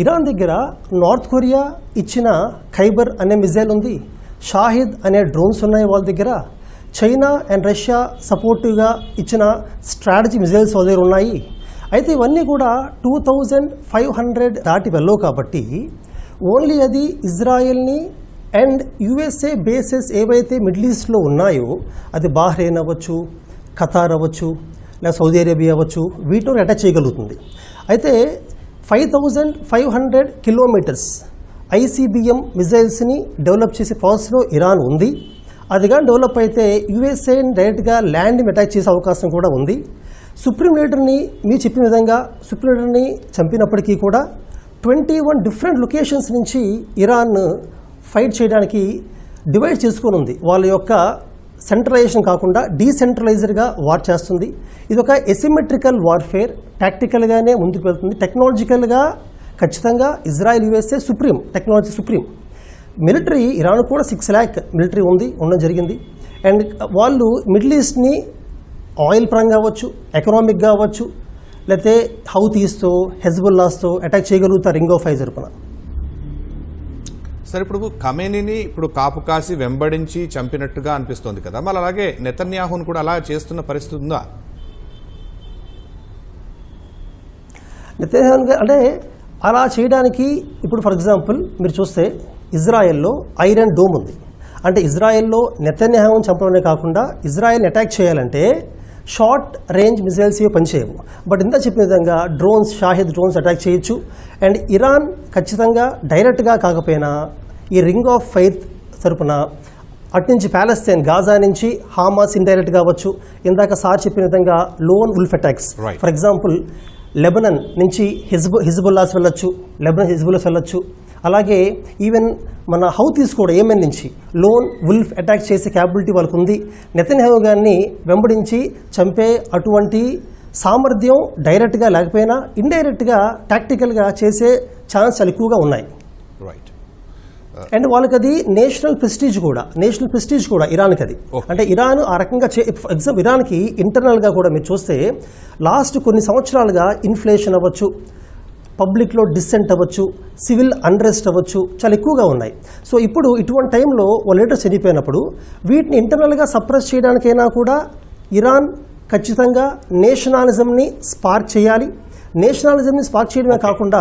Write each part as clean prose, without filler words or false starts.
Iran దగ్గర north Korea ఇచ్చిన ఖైబర్ అనే మిజైల్ ఉంది, షాహిద్ అనే డ్రోన్స్ ఉన్నాయి వాళ్ళ దగ్గర, చైనా అండ్ రష్యా సపోర్టివ్గా ఇచ్చిన స్ట్రాటజీ మిజైల్స్ వాళ్ళ దగ్గర ఉన్నాయి. అయితే ఇవన్నీ కూడా 2500 దాటి వెళ్ళవు కాబట్టి ఓన్లీ అది ఇజ్రాయెల్ని అండ్ యుఎస్ఏ బేసెస్ ఏవైతే మిడిల్ ఈస్ట్లో ఉన్నాయో, అది బాహ్రెయిన్ అవ్వచ్చు, ఖతార్ అవ్వచ్చు, లేదా సౌదీ అరేబియా అవ్వచ్చు, వీటిలో అటాచ్ చేయగలుగుతుంది. అయితే 5500 కిలోమీటర్స్ ఐసీబీఎం మిజైల్స్ని డెవలప్ చేసే ప్రాసెస్లో ఇరాన్ ఉంది. అది కానీ డెవలప్ అయితే యుఎస్ఏని డైరెక్ట్గా ల్యాండ్ని అటాక్ చేసే అవకాశం కూడా ఉంది. సుప్రీం లీడర్ని మీరు చెప్పిన విధంగా సుప్రీం లీడర్ని చంపినప్పటికీ కూడా 21 డిఫరెంట్ లొకేషన్స్ నుంచి ఇరాన్ ఫైట్ చేయడానికి డివైడ్ చేసుకొని ఉంది. వాళ్ళ యొక్క సెంట్రలైజేషన్ కాకుండా డీసెంట్రలైజర్గా వార్ చేస్తుంది. ఇది ఒక ఎసిమెట్రికల్ వార్ఫేర్, టాక్టికల్గానే ముందుకు వెళ్తుంది. టెక్నాలజికల్గా ఖచ్చితంగా Israel USA supreme, technology supreme. Military Iran కూడా 6 lakh మిలిటరీ ఉండడం జరిగింది. అండ్ వాళ్ళు మిడిల్ ఈస్ట్ని ఆయిల్ పరంగా అవ్వచ్చు, ఎకనామిక్గా అవ్వచ్చు, లేకపోతే హౌతీస్తో, హెజ్బుల్లాస్తో అటాక్ చేయగలుగుతారు రింగ్ ఆఫ్ ఫైర్ తరపున. సరే, ఇప్పుడు ఖమేనీని ఇప్పుడు కాపు కాసి వెంబడించి చంపినట్టుగా అనిపిస్తోంది కదా, మళ్ళీ అలాగే నెతన్యాహును కూడా అలా చేస్తున్న పరిస్థితి ఉందా? నెతన్యాహు అంటే అలా చేయడానికి ఇప్పుడు ఫర్ ఎగ్జాంపుల్ మీరు చూస్తే ఇజ్రాయెల్లో ఐరన్ డోమ్ ఉంది. అంటే ఇజ్రాయెల్లో నెతన్యాహును చంపడమే కాకుండా ఇజ్రాయెల్ని అటాక్ చేయాలంటే షార్ట్ రేంజ్ మిజైల్స్ ఇవి పనిచేయవు. బట్ ఇంత చెప్పిన విధంగా డ్రోన్స్, షాహిద్ డ్రోన్స్ అటాక్ చేయొచ్చు. అండ్ ఇరాన్ ఖచ్చితంగా డైరెక్ట్గా కాకపోయినా ఈ రింగ్ ఆఫ్ ఫైర్ తరపున అటు నుంచి ప్యాలెస్తైన్, గాజా నుంచి హామాస్ ఇండైరెక్ట్గా అవ్వచ్చు. ఇందాక సార్ చెప్పిన విధంగా lone wolf attacks, for example Lebanon నుంచి హిజ్బుల్లాస్ వెళ్ళొచ్చు, లెబనన్ హిజ్బుల్లాస్ వెళ్ళొచ్చు. అలాగే ఈవెన్ మన హౌతీస్ కూడా ఏమెన్ నుంచి లోన్ ఉల్ఫ్ అటాక్ చేసే క్యాపబిలిటీ వాళ్ళకు ఉంది. నెతన్యాహు గారిని వెంబడించి చంపే అటువంటి సామర్థ్యం డైరెక్ట్గా లేకపోయినా ఇండైరెక్ట్గా టాక్టికల్గా చేసే ఛాన్స్ చాలా ఎక్కువగా ఉన్నాయి. అండ్ వాళ్ళకి అది నేషనల్ ప్రెస్టీజ్ కూడా ఇరాన్కి అది. అంటే ఇరాన్ ఆ రకంగా ఎగ్జాంపుల్ ఇరాన్కి ఇంటర్నల్గా కూడా మీరు చూస్తే లాస్ట్ కొన్ని సంవత్సరాలుగా ఇన్ఫ్లేషన్ అవ్వచ్చు, పబ్లిక్లో డిస్సెంట్ అవ్వచ్చు, సివిల్ అన్రెస్ట్ అవ్వచ్చు, చాలా ఎక్కువగా ఉన్నాయి. సో ఇప్పుడు ఇటువంటి టైంలో వాళ్ళ లీడర్స్ చనిపోయినప్పుడు వీటిని ఇంటర్నల్గా సప్రెస్ చేయడానికైనా కూడా ఇరాన్ ఖచ్చితంగా నేషనలిజంని స్పార్క్ చేయాలి. నేషనలిజంని స్పార్క్ చేయడమే కాకుండా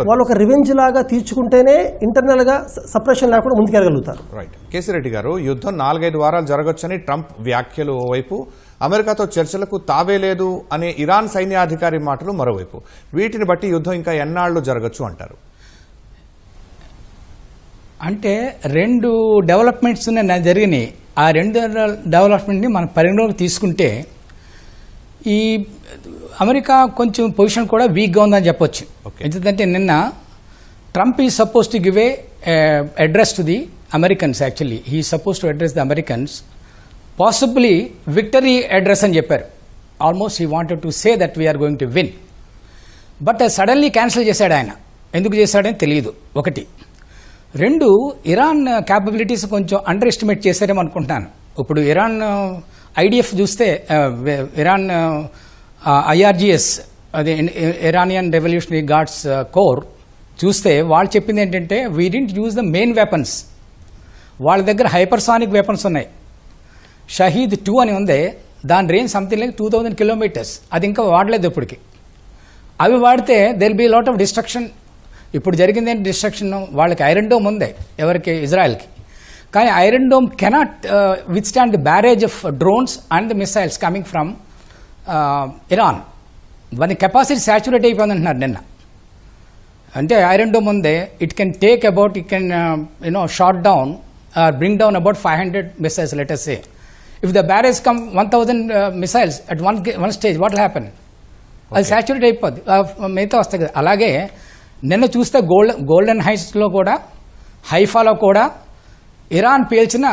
వాళ్ళు ఒక రివెంజ్ లాగా తీర్చుకుంటేనే ఇంటర్నల్గా సప్రెషన్ లేకుండా ముందుకెళ్ళగలుగుతారు. రైట్. కేసిరెడ్డి గారు, యుద్ధం 4-5 వారాలు జరగొచ్చని ట్రంప్ వ్యాఖ్యలు ఓవైపు, అమెరికాతో చర్చలకు తావే లేదు అనే ఇరాన్ సైన్యాధికారి మాటలు మరోవైపు, వీటిని బట్టి యుద్ధం ఇంకా ఎన్నాళ్ళు జరగచ్చు అంటారు? అంటే 2 డెవలప్మెంట్స్ జరిగినాయి. ఆ 2 డెవలప్మెంట్ని మనం పరిగణలోకి తీసుకుంటే ఈ అమెరికా కొంచెం పొజిషన్ కూడా వీక్గా ఉందని చెప్పొచ్చు. ఎందుకంటే నిన్న ట్రంప్ ఈ suppose to give a address to the Americans. Actually he suppose to address the Americans, possibly victory address అని చెప్పారు. Almost he wanted to say that we are going to win. But suddenly cancel చేశాడు ఆయన. ఎందుకు చేశాడని తెలియదు. 1. 2, Iran capabilities కొంచెం underestimate చేశారేమో అనుకుంటున్నాను. ఇప్పుడు ఇరాన్ ఐడిఎఫ్ చూస్తే, ఇరాన్ ఐఆర్జిఎస్, అదే ఇరానియన్ రెవల్యూషనరీ గార్డ్స్ కోర్ చూస్తే వాళ్ళు చెప్పింది ఏంటంటే we didn't use the main weapons. వాళ్ళ దగ్గర హైపర్సానిక్ వెపన్స్ ఉన్నాయి. షహీద్ 2 అని ఉంది, దాని రేంజ్ సంథింగ్ లైక్ 2000 kilometers. అది ఇంకా వాడలేదు ఇప్పటికి. అవి వాడితే there be lot of destruction. ఇప్పుడు జరిగింది ఏంటి డిస్ట్రక్షన్? వాళ్ళకి ఐరన్ డోమ్ ఉంది, ఎవరికి? ఇజ్రాయెల్కి. కానీ iron dome cannot with stand the barrage of drones and the missiles coming from Iran. వాని కెపాసిటీ సాచురేట్ అయిపోయింది అంటున్నారు నిన్న. అంటే ఐరన్ డోమ్ ఉంది, it can take about, it can shot down bring down about 500 missiles, let us say. If the barrage come 1000 missiles at one stage, what will happen? అది saturate అయిపోద్ది, మిగతా వస్తాయి కదా. అలాగే నిన్న చూస్తే గోల్డెన్ హైట్స్లో కూడా, హైఫాలో కూడా ఇరాన్ పేల్చిన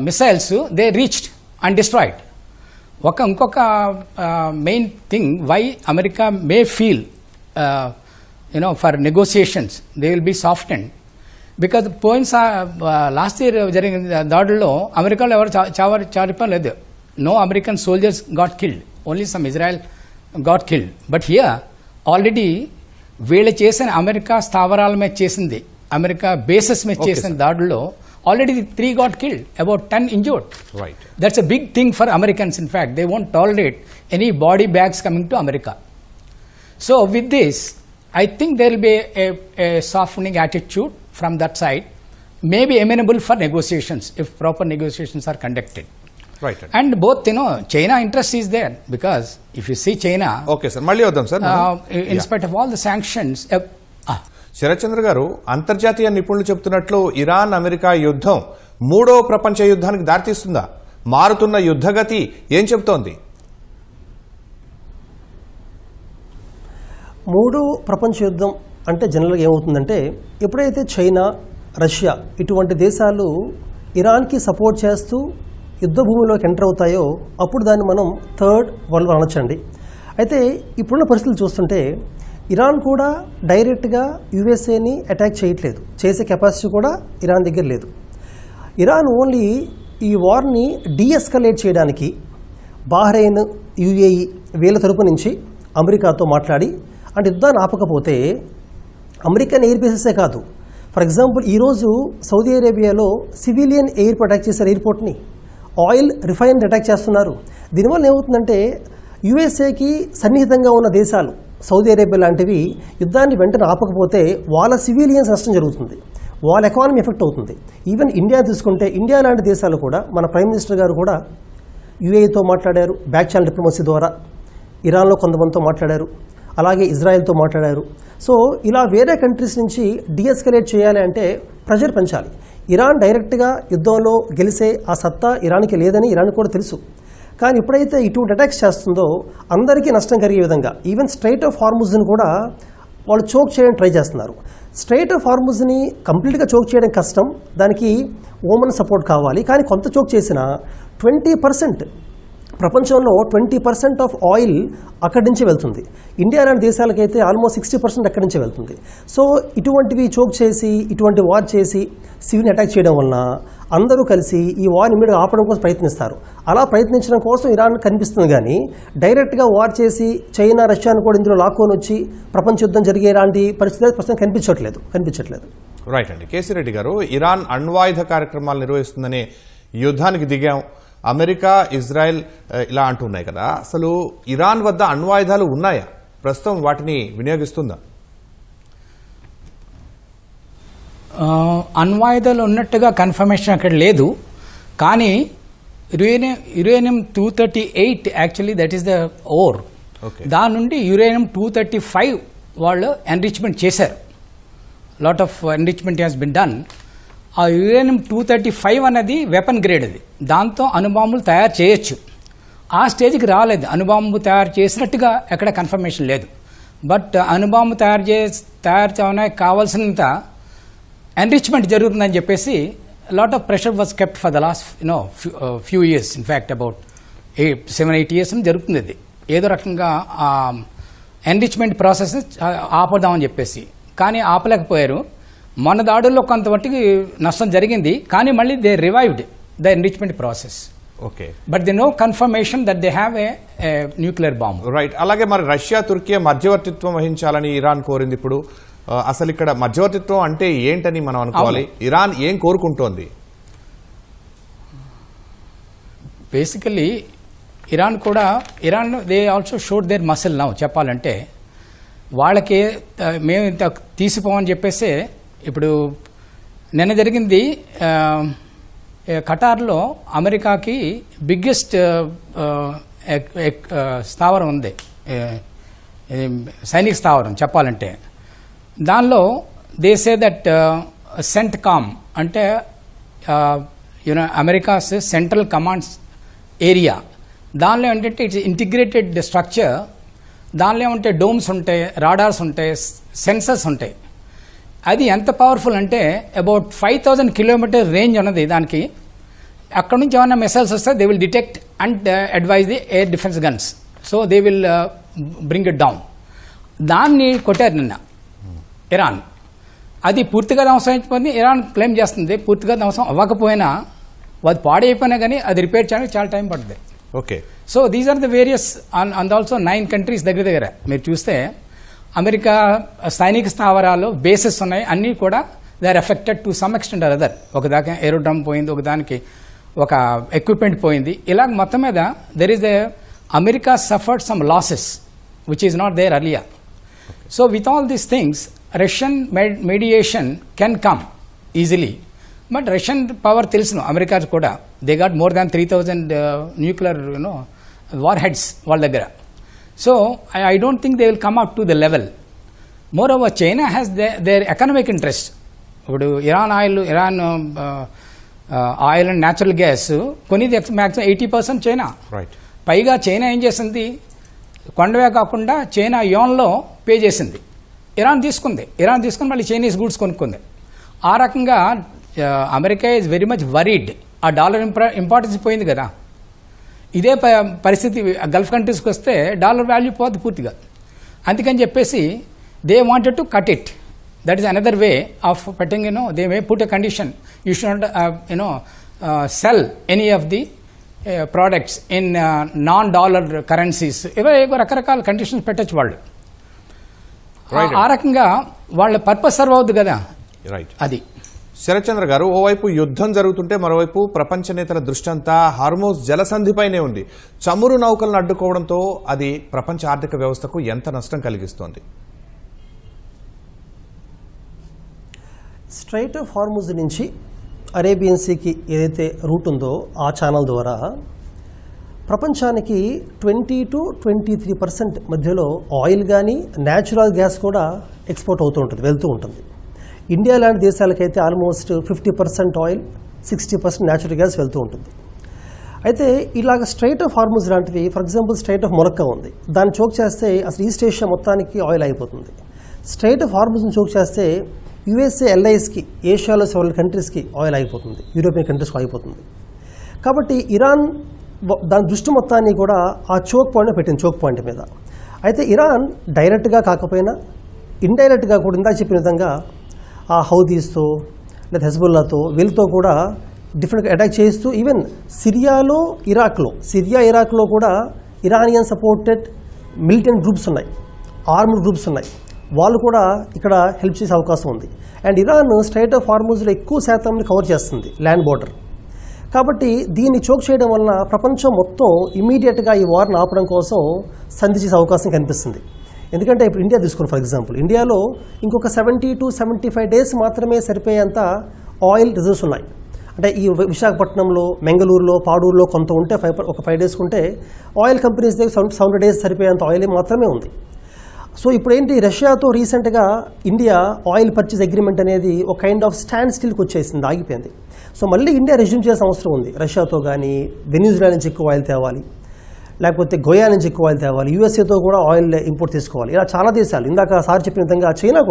missiles they reached and destroyed. ఇంకొక main thing why America may feel for negotiations they will be softened, because last year జరిగిన దాడుల్లో అమెరికాలో ఎవరు చారిపోలేదు లేదు. No American soldiers got killed, only some Israel got killed. But here already వీళ్ళు చేసిన America స్థావరాల మీద చేసింది, అమెరికా బేసెస్ మీద చేసిన దాడుల్లో already 3 got killed, about 10 injured. Right. That's a big thing for Americans. In fact, they won't tolerate any body bags coming to America. So with this, I think there will be a softening attitude from that side, maybe amenable for negotiations if proper negotiations are conducted. Right. And both, China interest is there, because if you see China, okay sir, మళ్ళీ వద్దాం సార్. in spite of all the sanctions, Sharath Chandra garu, అంతర్జాతీయ నిపుణులు చెబుతున్నట్లు Iran America యుద్ధం 3వ ప్రపంచ యుద్ధానికి దారితీస్తుందా? మారుతున్న యుద్ధగతి ఏం చెబుతోంది? 3వ ప్రపంచ యుద్ధం అంటే జనరల్గా ఏమవుతుందంటే, ఎప్పుడైతే చైనా, రష్యా ఇటువంటి దేశాలు ఇరాన్కి సపోర్ట్ చేస్తూ యుద్ధ భూమిలోకి ఎంటర్ అవుతాయో అప్పుడు దాన్ని మనం థర్డ్ వరల్డ్ వార్ అనొచ్చండి. అయితే ఇప్పుడున్న పరిస్థితులు చూస్తుంటే ఇరాన్ కూడా డైరెక్ట్గా యుఎస్ఏని అటాక్ చేయట్లేదు, చేసే కెపాసిటీ కూడా ఇరాన్ దగ్గర లేదు. ఇరాన్ ఓన్లీ ఈ వార్ని డీఎస్కలేట్ చేయడానికి బహ్రెయిన్, యుఏఈ వీళ్ళ తరపు నుంచి అమెరికాతో మాట్లాడి, అంటే యుద్ధాన్ని ఆపకపోతే అమెరికన్ ఎయిర్ బేసెసే కాదు, ఫర్ ఎగ్జాంపుల్ ఈరోజు సౌదీ అరేబియాలో సివిలియన్ ఎయిర్పోర్ట్ అటాక్ చేశారు, ఎయిర్పోర్ట్ని ఆయిల్ రిఫైనరీ అటాక్ చేస్తున్నారు. దీనివల్ల ఏమవుతుందంటే యుఎస్ఏకి సన్నిహితంగా ఉన్న దేశాలు సౌదీ అరేబియా లాంటివి యుద్ధాన్ని వెంటనే ఆపకపోతే వాళ్ళ సివిలియన్స్ నష్టం జరుగుతుంది, వాళ్ళ ఎకానమీ ఎఫెక్ట్ అవుతుంది. ఈవెన్ ఇండియా తీసుకుంటే, ఇండియా లాంటి దేశాలు కూడా, మన ప్రైమ్ మినిస్టర్ గారు కూడా యుఏఈతో మాట్లాడారు, బ్యాక్ ఛానల్ డిప్లొమసీ ద్వారా, ఇరాన్లో కొంతమందితో మాట్లాడారు, అలాగే ఇజ్రాయెల్తో మాట్లాడారు. సో ఇలా వేరే కంట్రీస్ నుంచి డీఎస్కలేట్ చేయాలి అంటే ప్రెషర్ పెంచాలి. ఇరాన్ డైరెక్ట్గా యుద్ధంలో గెలిసే ఆ సత్తా ఇరాన్కి లేదని ఇరాన్ కూడా తెలుసు. కానీ ఎప్పుడైతే ఇటువంటి అటాక్స్ చేస్తుందో అందరికీ నష్టం కలిగే విధంగా, ఈవెన్ స్ట్రైట్ ఆఫ్ హార్ముజ్ని కూడా వాళ్ళు చోక్ చేయడానికి ట్రై చేస్తున్నారు. స్ట్రైట్ ఆఫ్ హార్ముజ్ని కంప్లీట్గా చోక్ చేయడం కష్టం, దానికి ఓమన్ సపోర్ట్ కావాలి. కానీ కొంత చోక్ చేసిన 20%, ప్రపంచంలో 20% ఆఫ్ ఆయిల్ అక్కడి నుంచి వెళ్తుంది. ఇండియా లాంటి దేశాలకైతే ఆల్మోస్ట్ 60% అక్కడి నుంచి వెళ్తుంది. సో ఇటువంటివి చోక్ చేసి, ఇటువంటి వార్ చేసి సివిల్ని అటాక్ చేయడం వలన అందరూ కలిసి ఈ వార్ ఇమ్మీడియట్గా ఆపడం కోసం ప్రయత్నిస్తారు. అలా ప్రయత్నించడం కోసం ఇరాన్ కనిపిస్తుంది. కానీ డైరెక్ట్గా వార్ చేసి చైనా, రష్యాను కూడా ఇందులో లాక్కొని వచ్చి ప్రపంచ యుద్ధం జరిగేలాంటి పరిస్థితి ప్రస్తుతం కనిపించట్లేదు. రైట్ అండి. కేసీ రెడ్డి గారు, ఇరాన్ అణ్వాయుధ కార్యక్రమాలు నిర్వహిస్తుందనే యుద్ధానికి దిగాం, అమెరికా, ఇజ్రాయెల్ ఇలా అంటున్నాయి కదా, అసలు ఇరాన్ వద్ద అణ్వాయుధాలు ఉన్నాయా? ప్రస్తుతం వాటిని వినియోగిస్తుందా? అణ్వాయుధాలు ఉన్నట్టుగా కన్ఫర్మేషన్ అక్కడ లేదు. కానీ uranium 238 actually that is the ore. దాని నుండి యురేనియం 235 వాళ్ళు ఎన్రిచ్మెంట్ చేశారు. Lot of enrichment has been done. ఆ యురేనియం 235 అనేది వెపన్ గ్రేడ్, అది దాంతో అణుబాంబులు తయారు చేయొచ్చు. ఆ స్టేజ్కి రాలేదు, అణుబాంబు తయారు చేసినట్టుగా ఎక్కడ కన్ఫర్మేషన్ లేదు. బట్ అణుబాంబు తయారు చేయడానికి కావాల్సినంత ఎన్రిచ్మెంట్ జరుగుతుందని చెప్పేసి lot of pressure was kept for the last few years. In fact about 7-8 years జరుగుతుంది. అది ఏదో రకంగా ఎన్రిచ్మెంట్ ప్రాసెస్ ఆపదామని చెప్పేసి, కానీ ఆపలేకపోయారు. మొన్న దాడుల్లో కొంతమట్టుకి నష్టం జరిగింది, కానీ మళ్ళీ they revived the enrichment process. Okay, but they know confirmation that they have a nuclear bomb. Right. అలాగే మరి రష్యా, తుర్కీ మధ్యవర్తిత్వం వహించాలని ఇరాన్ కోరింది. ఇప్పుడు అసలు ఇక్కడ మధ్యవర్తిత్వం అంటే ఏంటని మనం అనుకోవాలి? ఇరాన్ ఏం కోరుకుంటోంది? Basically Iran they also showed their muscle now. చెప్పాలంటే వాళ్ళకి మేము ఇంత తీసిపోమని చెప్పేసి, ఇప్పుడు నిన్న జరిగింది ఖటార్లో అమెరికాకి బిగ్గెస్ట్ స్థావరం ఉంది, సైనిక స్థావరం చెప్పాలంటే. దానిలో దే సే దట్ సెంట్కామ్ అంటే అమెరికాస్ సెంట్రల్ కమాండ్స్ ఏరియా, దానిలో ఏంటంటే ఇట్స్ ఇంటిగ్రేటెడ్ స్ట్రక్చర్. దానిలో ఏమంటే డోమ్స్ ఉంటాయి, రాడార్స్ ఉంటాయి, సెన్సర్స్ ఉంటాయి. అది ఎంత పవర్ఫుల్ అంటే అబౌట్ 5,000 kilometer రేంజ్ ఉన్నది దానికి. అక్కడ నుంచి ఏమైనా మిసైల్స్ వస్తే they will detect and advise the air defence guns, so they will bring it down. దాన్ని కొట్టారు నిన్న ఇరాన్. అది పూర్తిగా ధ్వంసం అయిపోయింది. ఇరాన్ క్లెయిమ్ చేస్తుంది పూర్తిగా ధ్వంసం అవ్వకపోయినా, అది పాడైపోయినా కానీ అది రిపేర్ చేయడానికి చాలా టైం పడుతుంది. Okay. So these are the various and also 9 countries దగ్గర మీరు చూస్తే అమెరికా సైనిక స్థావరాలు బేసెస్ ఉన్నాయి, అన్నీ కూడా they are affected to some extent or other. ఒకదాకా ఏరోడ్రమ్ పోయింది, ఒకదానికి ఒక ఎక్విప్మెంట్ పోయింది. ఇలా మొత్తం మీద there is America suffered some losses which is not there earlier. So with all these things Russian mediation can come easily. But Russian power తెలుసును America కూడా, they got more than 3,000 nuclear warheads వాళ్ళ దగ్గర. So I don't think they will come up to the level. More over China has their economic interest. ఇప్పుడు Iran oil and natural gas కొనిది maximum 80% China. పైగా China ఏం చేసింది, కొండవే కాకుండా China యోన్లో పే చేసింది. ఇరాన్ తీసుకుని మళ్ళీ చైనీస్ గూడ్స్ కొనుక్కుంది. ఆ రకంగా America is very much worried. ఆ డాలర్ ఇంపార్టెన్స్ పోయింది కదా. ఇదే పరిస్థితి గల్ఫ్ కంట్రీస్కి వస్తే డాలర్ వాల్యూ పోద్ది పూర్తిగా. అందుకని చెప్పేసి they wanted to cut it. That is another way of cutting. They may put a condition, you should not cell any of the products in non-dollar currencies. ఇవే రకరకాల కండిషన్స్ పెట్టచ్చు వాళ్ళు. ఆ రకంగా వాళ్ళ పర్పస్ సర్వ్ అవుతుంది కదా. అది శరత్చంద్ర గారు, ఓవైపు యుద్ధం జరుగుతుంటే మరోవైపు ప్రపంచ నేతల దృష్టి అంతా హార్మోజ్ జలసంధిపైనే ఉంది. చమురు నౌకలను అడ్డుకోవడంతో అది ప్రపంచ ఆర్థిక వ్యవస్థకు ఎంత నష్టం కలిగిస్తోంది? స్ట్రైట్ ఆఫ్ హార్మోజ్ నుంచి అరేబియన్ సీకి ఏదైతే రూట్ ఉందో ఆ ఛానల్ ద్వారా ప్రపంచానికి 20 to 23% మధ్యలో ఆయిల్ కానీ న్యాచురల్ గ్యాస్ కూడా ఎక్స్పోర్ట్ అవుతూ ఉంటుంది, వెళ్తూ ఉంటుంది. ఇండియా లాంటి దేశాలకైతే ఆల్మోస్ట్ 50% ఆయిల్, 60% న్యాచురల్ గ్యాస్ వెళ్తూ ఉంటుంది. అయితే ఇలాగ స్ట్రైట్ ఆఫ్ హార్మోజ్ లాంటివి, ఫర్ ఎగ్జాంపుల్ స్ట్రైట్ ఆఫ్ మొరక్కా ఉంది, దాన్ని చోక్ చేస్తే అసలు ఈస్ట్ ఏషియా మొత్తానికి ఆయిల్ అయిపోతుంది. స్ట్రైట్ ఆఫ్ హార్మోజ్ని చోక్ చేస్తే యుఎస్ఏ ఎల్ఐస్కి, ఏషియాలో సెవెరల్ కంట్రీస్కి ఆయిల్ అయిపోతుంది, యూరోపియన్ కంట్రీస్కి అయిపోతుంది. కాబట్టి ఇరాన్ దాని దృష్టి మొత్తాన్ని కూడా ఆ చోక్ పాయింట్ పెట్టింది, చోక్ పాయింట్ మీద. అయితే ఇరాన్ డైరెక్ట్గా కాకపోయినా ఇండైరెక్ట్గా కూడా ఇందాక చెప్పిన విధంగా ఆ హౌదీస్తో లేదా హెజ్బుల్లాతో వీళ్ళతో కూడా డిఫరెంట్గా అటాక్ చేస్తూ, ఈవెన్ సిరియా ఇరాక్లో కూడా ఇరానియన్ సపోర్టెడ్ మిలిటెంట్ గ్రూప్స్ ఉన్నాయి, ఆర్మ్డ్ గ్రూప్స్ ఉన్నాయి, వాళ్ళు కూడా ఇక్కడ హెల్ప్ చేసే అవకాశం ఉంది. అండ్ ఇరాన్ స్ట్రైట్ ఆఫ్ హార్మోజ్లో ఎక్కువ శాతం కవర్ చేస్తుంది, ల్యాండ్ బోర్డర్. కాబట్టి దీన్ని చోక్ చేయడం వలన ప్రపంచం మొత్తం ఇమీడియట్గా ఈ వార్ని ఆపడం కోసం సంధి చేసే అవకాశం కనిపిస్తుంది. ఎందుకంటే ఇప్పుడు ఇండియా తీసుకుని ఫర్ ఎగ్జాంపుల్, ఇండియాలో ఇంకొక 70 to 75 డేస్ మాత్రమే సరిపోయేంత ఆయిల్ రిజర్వ్స్ ఉన్నాయి. అంటే ఈ విశాఖపట్నంలో, మెంగళూరులో, పాడూరులో కొంత ఉంటే ఒక 5 డేస్ ఉంటే ఆయిల్ కంపెనీస్ దగ్గర 70 డేస్ సరిపోయేంత ఆయిల్ మాత్రమే ఉంది. సో ఇప్పుడు ఏంటి, రష్యాతో రీసెంట్గా ఇండియా ఆయిల్ పర్చేస్ అగ్రిమెంట్ అనేది ఒక కైండ్ ఆఫ్ స్టాండ్ స్టిల్కి వచ్చేసింది, ఆగిపోయింది. సో మళ్ళీ ఇండియా రెజ్యూమ్ చేయాల్సిన అవసరం ఉంది. రష్యాతో కానీ వెనిజులా నుంచి ఎక్కువ ఆయిల్ తేవాలి, లేకపోతే గోయా నుంచి ఎక్కువ ఆయిల్ తేవాలి, యూఎస్ఏతో కూడా ఆయిల్ ఇంపోర్ట్ తీసుకోవాలి. ఇలా చాలా దేశాలు, ఇందాక సార్ చెప్పిన విధంగా చైనా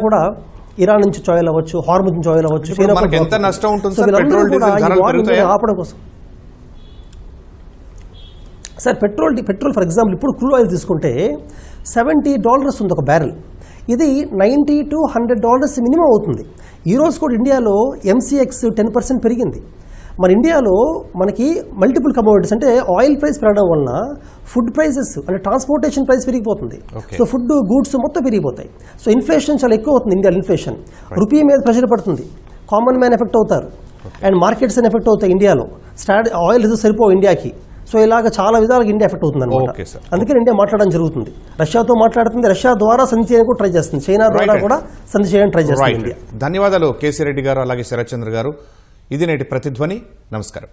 కూడా ఇరాన్ నుంచి ఆయిల్ అవ్వచ్చు, హార్మోజ్ నుంచి ఆయిల్ అవ్వచ్చు, ఎంత నష్టం ఉంటుంది ఆపడం కోసం. సార్ పెట్రోల్ ఫర్ ఎగ్జాంపుల్ ఇప్పుడు క్రూడ్ ఆయిల్ తీసుకుంటే $70 ఉంది ఒక బ్యారెల్. ఇది $90 to $100 మినిమం అవుతుంది. ఈరోజు కూడా ఇండియాలో MCX 10% పెరిగింది. మన ఇండియాలో మనకి మల్టిపుల్ కమోడిటీస్, అంటే ఆయిల్ ప్రైస్ పెరగడం వలన ఫుడ్ ప్రైసెస్ అంటే ట్రాన్స్పోర్టేషన్ ప్రైస్ పెరిగిపోతుంది. సో ఫుడ్ గూడ్స్ మొత్తం పెరిగిపోతాయి. సో ఇన్ఫ్లేషన్ చాలా ఎక్కువ అవుతుంది ఇండియాలో. ఇన్ఫ్లేషన్ రూపీ మీద ప్రెషర్ పడుతుంది, కామన్ మ్యాన్ ఎఫెక్ట్ అవుతారు, అండ్ మార్కెట్స్ అని ఎఫెక్ట్ అవుతాయి. ఇండియాలో ఆయిల్ రిజర్వ్ సరిపోవు ఇండియాకి. సో ఇలాగ చాలా విధాలుగా ఇండియా ఎఫెక్ట్ అవుతుంది అనమాట. అందుకని ఇండియా మాట్లాడడం జరుగుతుంది, రష్యాతో మాట్లాడుతుంది, రష్యా ద్వారా సంధి చేయడానికి ట్రై చేస్తుంది, చైనా ద్వారా కూడా సంధి చేయడానికి ట్రై చేస్తుంది ఇండియా. ధన్యవాదాలు కేసీ రెడ్డి గారు, అలాగే శరత్చంద్ర గారు. ఇది నేటి ప్రతిధ్వని. నమస్కారం.